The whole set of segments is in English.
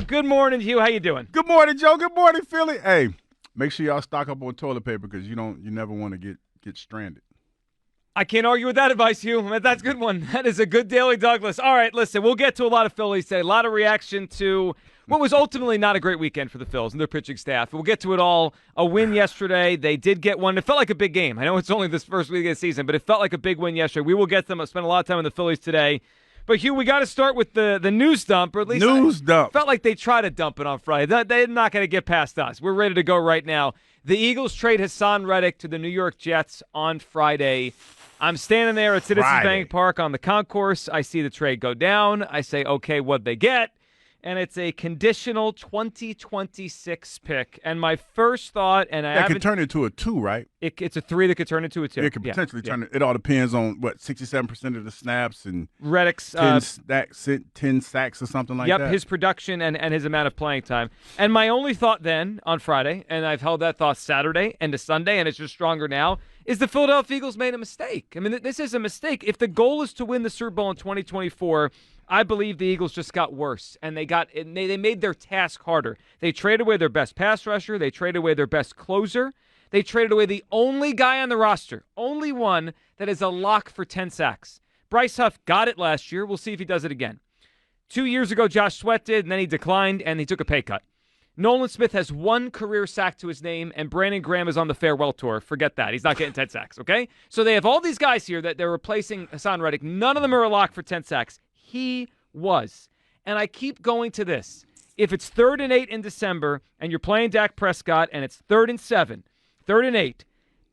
Good morning, Hugh. How you doing? Good morning, Joe. Good morning, Philly. Hey, make sure y'all stock up on toilet paper because you never want to get stranded. I can't argue with that advice, Hugh. That's a good one. That is a good Daily Douglas. All right, listen, we'll get to a lot of Phillies today. A lot of reaction to what was ultimately not a great weekend for the Phils and their pitching staff. We'll get to it all. A win yesterday. They did get one. It felt like a big game. I know it's only this first week of the season, but it felt like a big win yesterday. We will get them. I'll spend a lot of time on the Phillies today. But, Hugh, we got to start with the news dump, or at least news dump. Felt like they tried to dump it on Friday. They're not going to get past us. We're ready to go right now. The Eagles trade Haason Reddick to the New York Jets on Friday. I'm standing there at Citizens Bank Park on the concourse. I see the trade go down. I say, okay, what'd they get? And it's a conditional 2026 pick. And my first thought, and that could turn into a 2, right? It's a 3 that could turn into a 2. It could potentially turn it. It all depends on, 67% of the snaps and Reddick's 10 sacks or something like that. Yep, his production and his amount of playing time. And my only thought then on Friday, and I've held that thought Saturday and to Sunday, and it's just stronger now, is the Philadelphia Eagles made a mistake. I mean, this is a mistake. If the goal is to win the Super Bowl in 2024, I believe the Eagles just got worse, and they made their task harder. They traded away their best pass rusher. They traded away their best closer. They traded away the only guy on the roster, only one that is a lock for 10 sacks. Bryce Huff got it last year. We'll see if he does it again. 2 years ago, Josh Sweat did, and then he declined, and he took a pay cut. Nolan Smith has 1 career sack to his name, and Brandon Graham is on the farewell tour. Forget that. He's not getting 10 sacks, okay? So they have all these guys here that they're replacing Haason Reddick. None of them are a lock for 10 sacks. He was. And I keep going to this. If it's 3rd and 8 in December, and you're playing Dak Prescott, and it's 3rd and 7, 3rd and 8,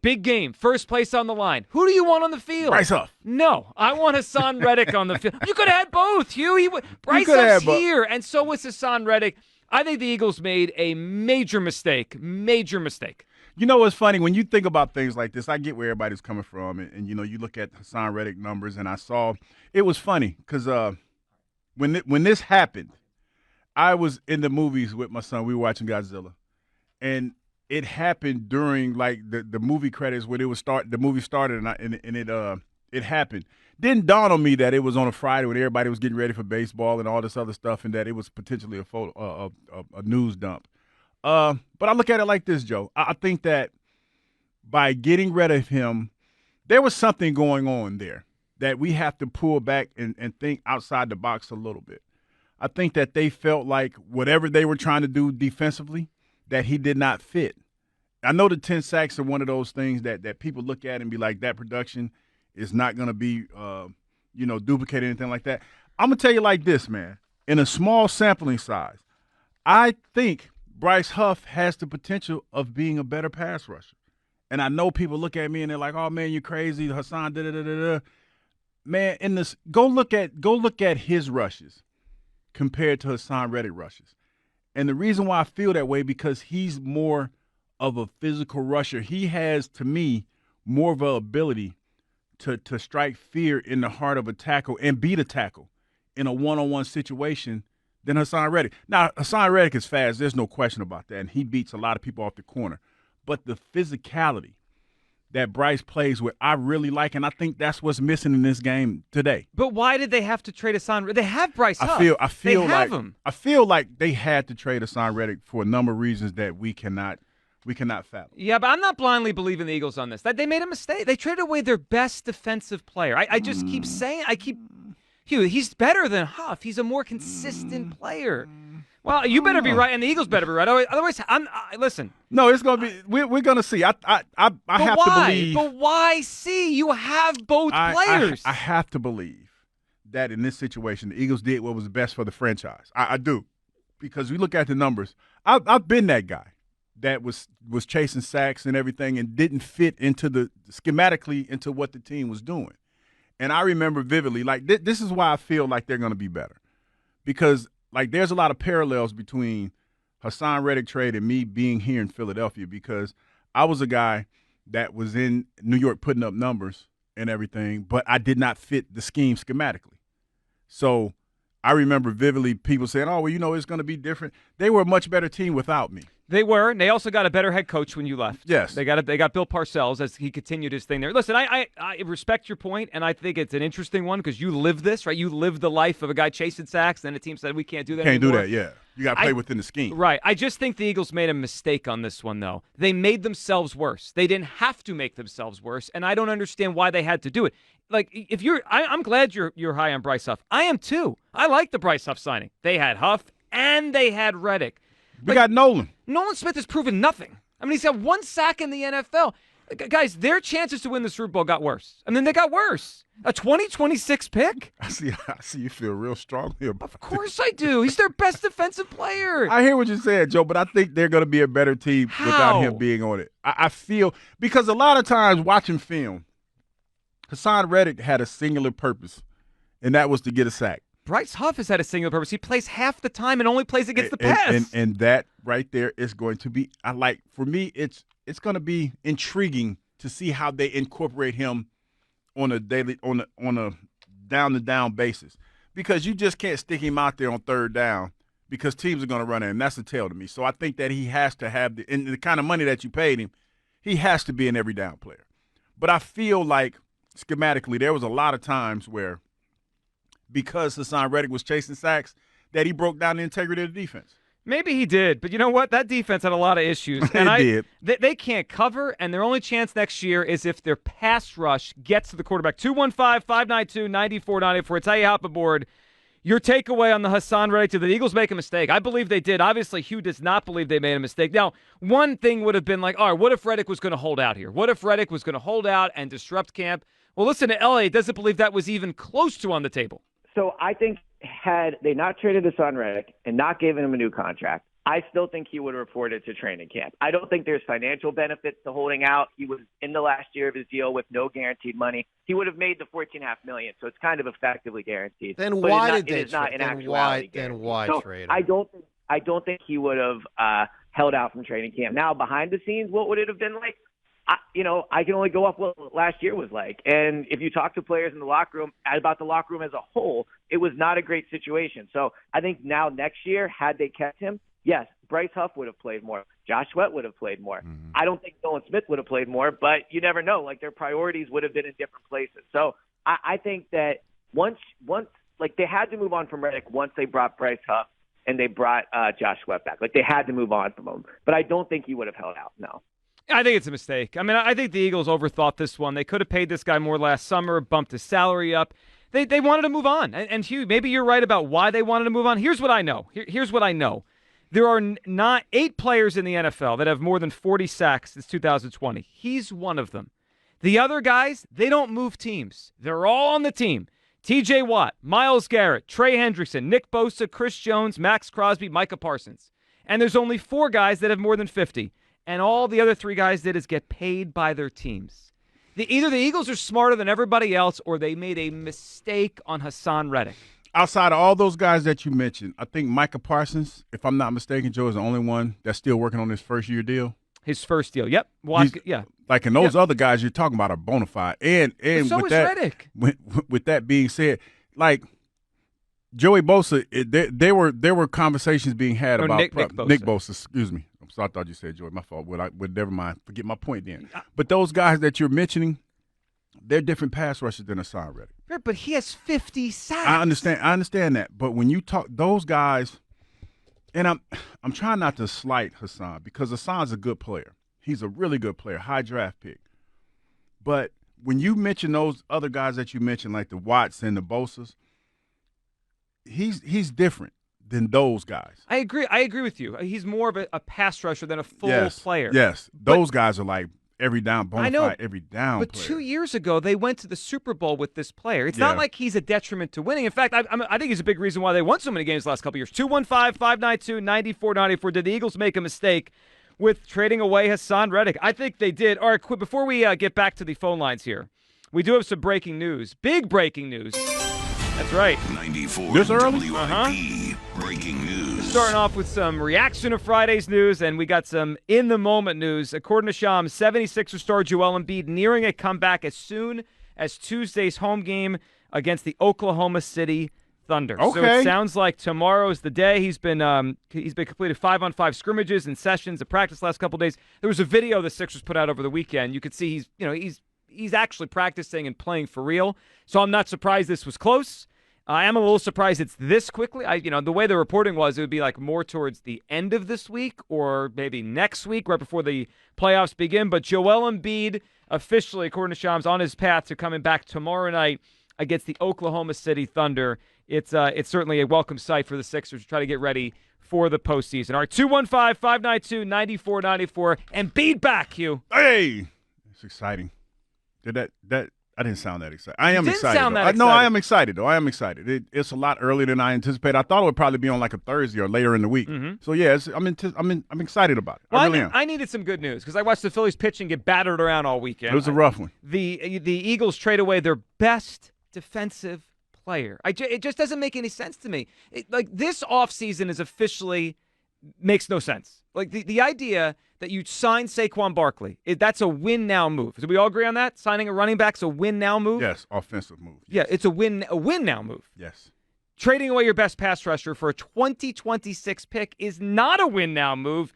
big game, first place on the line. Who do you want on the field? Bryce Huff. No, I want Haason Reddick on the field. You could have had both, Hugh. Bryce Huff's here, and so was Haason Reddick. I think the Eagles made a major mistake. Major mistake. You know what's funny? When you think about things like this, I get where everybody's coming from. And you look at Haason Reddick numbers, and I saw – it was funny because when this happened, I was in the movies with my son. We were watching Godzilla. And it happened during, like, the movie credits when the movie started, and it happened. Didn't dawn on me that it was on a Friday when everybody was getting ready for baseball and all this other stuff, and that it was potentially a news dump. But I look at it like this, Joe. I think that by getting rid of him, there was something going on there that we have to pull back and think outside the box a little bit. I think that they felt like whatever they were trying to do defensively, that he did not fit. I know the 10 sacks are one of those things that people look at and be like, that production is not going to be, duplicated or anything like that. I'm going to tell you like this, man. In a small sampling size, I think Bryce Huff has the potential of being a better pass rusher. And I know people look at me and they're like, oh, man, you're crazy. Haason, da-da-da-da-da. Man, go look at his rushes compared to Haason Reddick rushes. And the reason why I feel that way, because he's more of a physical rusher. He has, to me, more of an ability to strike fear in the heart of a tackle and beat a tackle in a one-on-one situation than Haason Reddick. Now, Haason Reddick is fast. There's no question about that, and he beats a lot of people off the corner. But the physicality that Bryce plays with, I really like, and I think that's what's missing in this game today. But why did they have to trade Haason Reddick? They have Bryce Huff. I feel like they had to trade Haason Reddick for a number of reasons that we cannot fathom. Yeah, but I'm not blindly believing the Eagles on this. That they made a mistake. They traded away their best defensive player. I just keep saying, Hugh, he's better than Huff. He's a more consistent player. Well, you better be right, and the Eagles better be right. Otherwise, listen. No, it's going to be. We're going to see. I have to believe. But why see? You have both players. I have to believe that in this situation, the Eagles did what was best for the franchise. I do, because we look at the numbers. I've been that guy that was chasing sacks and everything and didn't fit schematically into what the team was doing. And I remember vividly, like, this is why I feel like they're going to be better. Because, like, there's a lot of parallels between Haason Reddick trade and me being here in Philadelphia, because I was a guy that was in New York putting up numbers and everything, but I did not fit the scheme schematically. So I remember vividly people saying, oh, well, it's going to be different. They were a much better team without me. They were, and they also got a better head coach when you left. Yes. They got Bill Parcells as he continued his thing there. Listen, I respect your point, and I think it's an interesting one because you live this, right? You live the life of a guy chasing sacks, and the team said, we can't do that anymore. Can't do that, yeah. You got to play within the scheme. Right. I just think the Eagles made a mistake on this one, though. They made themselves worse. They didn't have to make themselves worse, and I don't understand why they had to do it. Like, if I'm glad you're high on Bryce Huff. I am too. I like the Bryce Huff signing. They had Huff and they had Reddick. We got Nolan. Nolan Smith has proven nothing. I mean, he's got 1 sack in the NFL. Guys, their chances to win the Super Bowl got worse. I mean, they got worse. A 2026 pick? I see you feel real strongly about it. Of course I do. He's their best defensive player. I hear what you're saying, Joe, but I think they're going to be a better team without him being on it. I feel – because a lot of times watching film, Haason Reddick had a singular purpose, and that was to get a sack. Bryce Huff has had a singular purpose. He plays half the time and only plays against the pass. And that right there is going to be – for me, it's going to be intriguing to see how they incorporate him on a daily on a down-to-down basis, because you just can't stick him out there on third down because teams are going to run him. That's a tell to me. So I think that he has to have the kind of money that you paid him, he has to be an every down player. But I feel like schematically there was a lot of times where, because Haason Reddick was chasing sacks, that he broke down the integrity of the defense. Maybe he did, but you know what? That defense had a lot of issues. And did. They can't cover, and their only chance next year is if their pass rush gets to the quarterback. 215-592-9494. It's how you hop aboard. Your takeaway on the Haason Reddick. Did the Eagles make a mistake? I believe they did. Obviously, Hugh does not believe they made a mistake. Now, one thing would have been like, all right, what if Reddick was going to hold out here? What if Reddick was going to hold out and disrupt camp? Well, listen, to L.A. doesn't believe that was even close to on the table. So I think had they not traded Haason Reddick and not given him a new contract, I still think he would have reported to training camp. I don't think there's financial benefits to holding out. He was in the last year of his deal with no guaranteed money. He would have made the $14.5 million, so it's kind of effectively guaranteed. Then why did they trade? Then why trade him? I don't think he would have held out from training camp. Now, behind the scenes, what would it have been like? I can only go off what last year was like. And if you talk to players in the locker room about the locker room as a whole, it was not a great situation. So I think now next year, had they kept him, yes, Bryce Huff would have played more. Josh Sweat would have played more. Mm-hmm. I don't think Nolan Smith would have played more, but you never know. Like, their priorities would have been in different places. So I think that once they had to move on from Reddick once they brought Bryce Huff and they brought Josh Sweat back. Like, they had to move on from him. But I don't think he would have held out, no. I think it's a mistake. I mean, I think the Eagles overthought this one. They could have paid this guy more last summer, bumped his salary up. They wanted to move on. And Hugh, maybe you're right about why they wanted to move on. Here's what I know. Here's what I know. There are not 8 players in the NFL that have more than 40 sacks since 2020. He's one of them. The other guys, they don't move teams. They're all on the team. T.J. Watt, Myles Garrett, Trey Hendrickson, Nick Bosa, Chris Jones, Max Crosby, Micah Parsons. And there's only 4 guys that have more than 50. And all the other 3 guys did is get paid by their teams. Either the Eagles are smarter than everybody else, or they made a mistake on Haason Reddick. Outside of all those guys that you mentioned, I think Micah Parsons, if I'm not mistaken, Joe, is the only one that's still working on his first-year deal. His first deal, yep. Yeah. Like, and those other guys you're talking about are bona fide. And so with is that, Reddick. With that being said, like, Joey Bosa, there were conversations being had about Nick Bosa. Nick Bosa, excuse me. So I thought you said Joey. My fault. Well, never mind. Forget my point then. But those guys that you're mentioning, they're different pass rushers than Haason Reddick. But he has 50 sacks. I understand that. But when you talk those guys, and I'm trying not to slight Haason, because Hasson's a good player. He's a really good player, high draft pick. But when you mention those other guys that you mentioned, like the Watts and the Bosas, he's different than those guys. I agree with you. He's more of a pass rusher than a full player. Yes, those guys are like every down, bona fide, every down but player. 2 years ago, they went to the Super Bowl with this player. It's not like he's a detriment to winning. In fact, I think he's a big reason why they won so many games the last couple of years. 215-592-9494. Did the Eagles make a mistake with trading away Haason Reddick? I think they did. All right, before we get back to the phone lines here, we do have some breaking news. Big breaking news. That's right. 94 this early? WIP breaking news. Starting off with some reaction to Friday's news, and we got some in-the-moment news. According to Shams, 76er star Joel Embiid nearing a comeback as soon as Tuesday's home game against the Oklahoma City Thunder. Okay. So it sounds like tomorrow's the day. He's been completed 5-on-5 scrimmages and sessions of practice last couple days. There was a video the Sixers put out over the weekend. You could see he's actually practicing and playing for real. So I'm not surprised this was close. I am a little surprised it's this quickly. The way the reporting was, it would be like more towards the end of this week or maybe next week, right before the playoffs begin. But Joel Embiid, officially, according to Shams, on his path to coming back tomorrow night against the Oklahoma City Thunder. It's certainly a welcome sight for the Sixers to try to get ready for the postseason. All right, 215-592-9494. Embiid back, Hugh. Hey, it's exciting. I didn't sound that excited. I am excited. No, I am excited, though. I am excited. It's a lot earlier than I anticipated. I thought it would probably be on like a Thursday or later in the week. Mm-hmm. So, yeah, I'm excited about it. Well, I really am. I needed some good news because I watched the Phillies pitch and get battered around all weekend. It was a rough one. The Eagles trade away their best defensive player. It just doesn't make any sense to me. This offseason is officially makes no sense. Like the idea that you sign Saquon Barkley, that's a win now move. Do we all agree on that? Signing a running back's a win now move? Yes, offensive move. Yeah, Yes. it's a win now move. Yes. Trading away your best pass rusher for a 2026 pick is not a win now move.